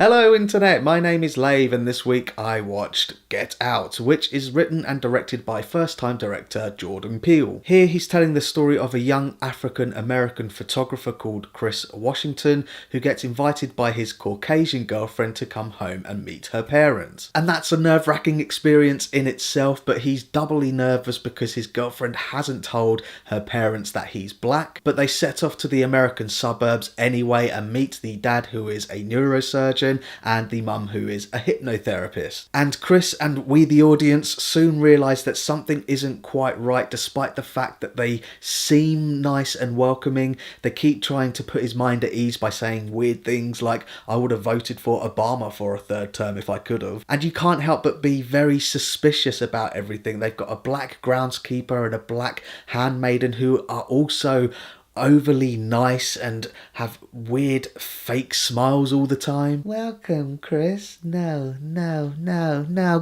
Hello internet, my name is Lave and this week I watched Get Out, which is written and directed by first-time director Jordan Peele. Here he's telling the story of a young African-American photographer called Chris Washington who gets invited by his Caucasian girlfriend to come home and meet her parents. And that's a nerve-wracking experience in itself, but he's doubly nervous because his girlfriend hasn't told her parents that he's black, but they set off to the American suburbs anyway and meet the dad, who is a neurosurgeon, and the mum, who is a hypnotherapist. And Chris and we the audience soon realise that something isn't quite right, despite the fact that they seem nice and welcoming. They keep trying to put his mind at ease by saying weird things like, I would have voted for Obama for a third term if I could have. And you can't help but be very suspicious about everything. They've got a black groundskeeper and a black handmaiden who are also overly nice and have weird fake smiles all the time. Welcome, Chris. No,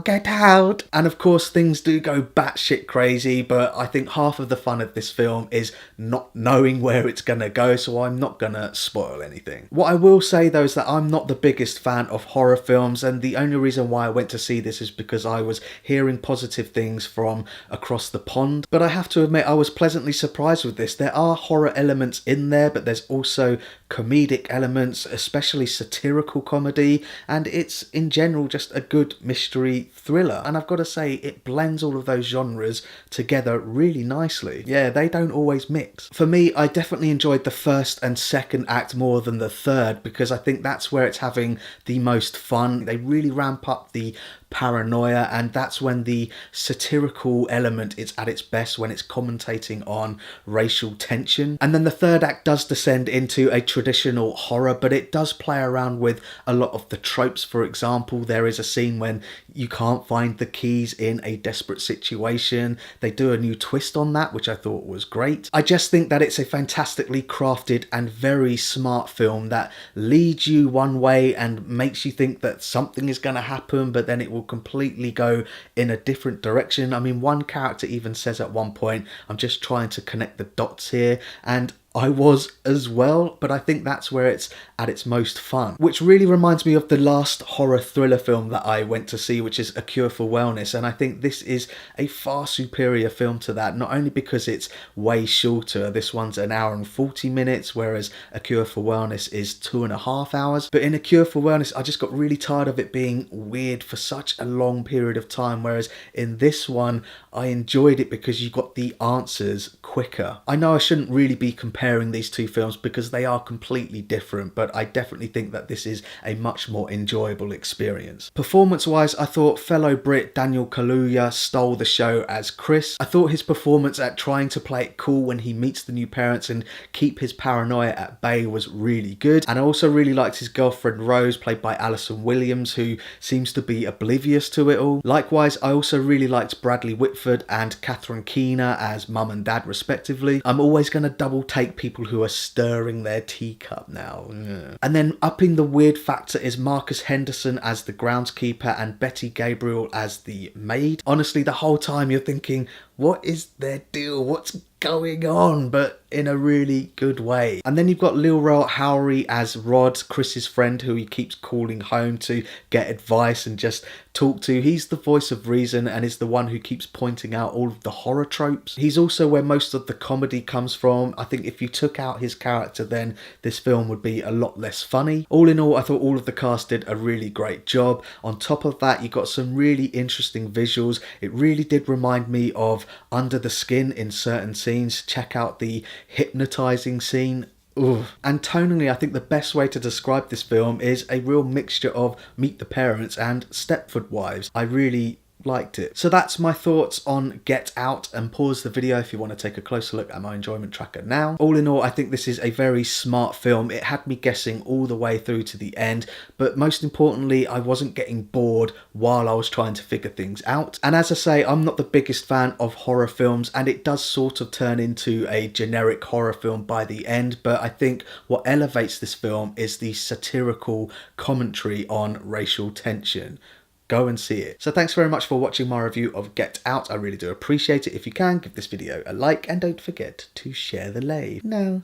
get out. And of course things do go batshit crazy, but I think half of the fun of this film is not knowing where it's gonna go, so I'm not gonna spoil anything. What I will say though is that I'm not the biggest fan of horror films, and the only reason why I went to see this is because I was hearing positive things from across the pond. But I have to admit I was pleasantly surprised with this. There are horror elements in there, but there's also comedic elements, especially satirical comedy, and it's in general just a good mystery thriller. And I've got to say, it blends all of those genres together really nicely. Yeah, they don't always mix. For me, I definitely enjoyed the first and second act more than the third, because I think that's where it's having the most fun. They really ramp up the paranoia, and that's when the satirical element is at its best, when it's commentating on racial tension. And then the third act does descend into a traditional horror, but it does play around with a lot of the tropes. For example, there is a scene when you can't find the keys in a desperate situation. They do a new twist on that, which I thought was great. I just think that it's a fantastically crafted and very smart film that leads you one way and makes you think that something is going to happen, but then it will completely go in a different direction. I mean, one character even says at one point, I'm just trying to connect the dots here, and I was as well, but I think that's where it's at its most fun. Which really reminds me of the last horror thriller film that I went to see, which is A Cure for Wellness, and I think this is a far superior film to that, not only because it's way shorter. This one's an hour and 40 minutes, whereas A Cure for Wellness is 2.5 hours. But in A Cure for Wellness, I just got really tired of it being weird for such a long period of time, whereas in this one, I enjoyed it because you got the answers quicker. I know I shouldn't really be comparing these two films because they are completely different, but I definitely think that this is a much more enjoyable experience. Performance-wise, I thought fellow Brit Daniel Kaluuya stole the show as Chris. I thought his performance at trying to play it cool when he meets the new parents and keep his paranoia at bay was really good. And I also really liked his girlfriend Rose, played by Allison Williams, who seems to be oblivious to it all. Likewise, I also really liked Bradley Whitford and Catherine Keener as mum and dad respectively. I'm always going to double take people who are stirring their teacup now. Yeah. And then upping the weird factor is Marcus Henderson as the groundskeeper and Betty Gabriel as the maid. Honestly, the whole time you're thinking, what is their deal? What's going on? But in a really good way. And then you've got Lil Rel Howery as Rod, Chris's friend, who he keeps calling home to get advice and just talk to. He's the voice of reason and is the one who keeps pointing out all of the horror tropes. He's also where most of the comedy comes from. I think if you took out his character, then this film would be a lot less funny. All in all, I thought all of the cast did a really great job. On top of that, you got some really interesting visuals. It really did remind me of Under the Skin in certain scenes. Check out the hypnotizing scene. Ugh. And tonally, I think the best way to describe this film is a real mixture of Meet the Parents and Stepford Wives. I really liked it. So that's my thoughts on Get Out, and pause the video if you want to take a closer look at my enjoyment tracker now. All in all, I think this is a very smart film. It had me guessing all the way through to the end, but most importantly, I wasn't getting bored while I was trying to figure things out. And as I say, I'm not the biggest fan of horror films, and it does sort of turn into a generic horror film by the end, but I think what elevates this film is the satirical commentary on racial tension. Go and see it. So thanks very much for watching my review of Get Out. I really do appreciate it. If you can, give this video a like and don't forget to share the lave. No.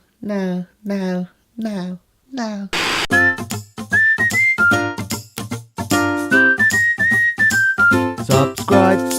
subscribe.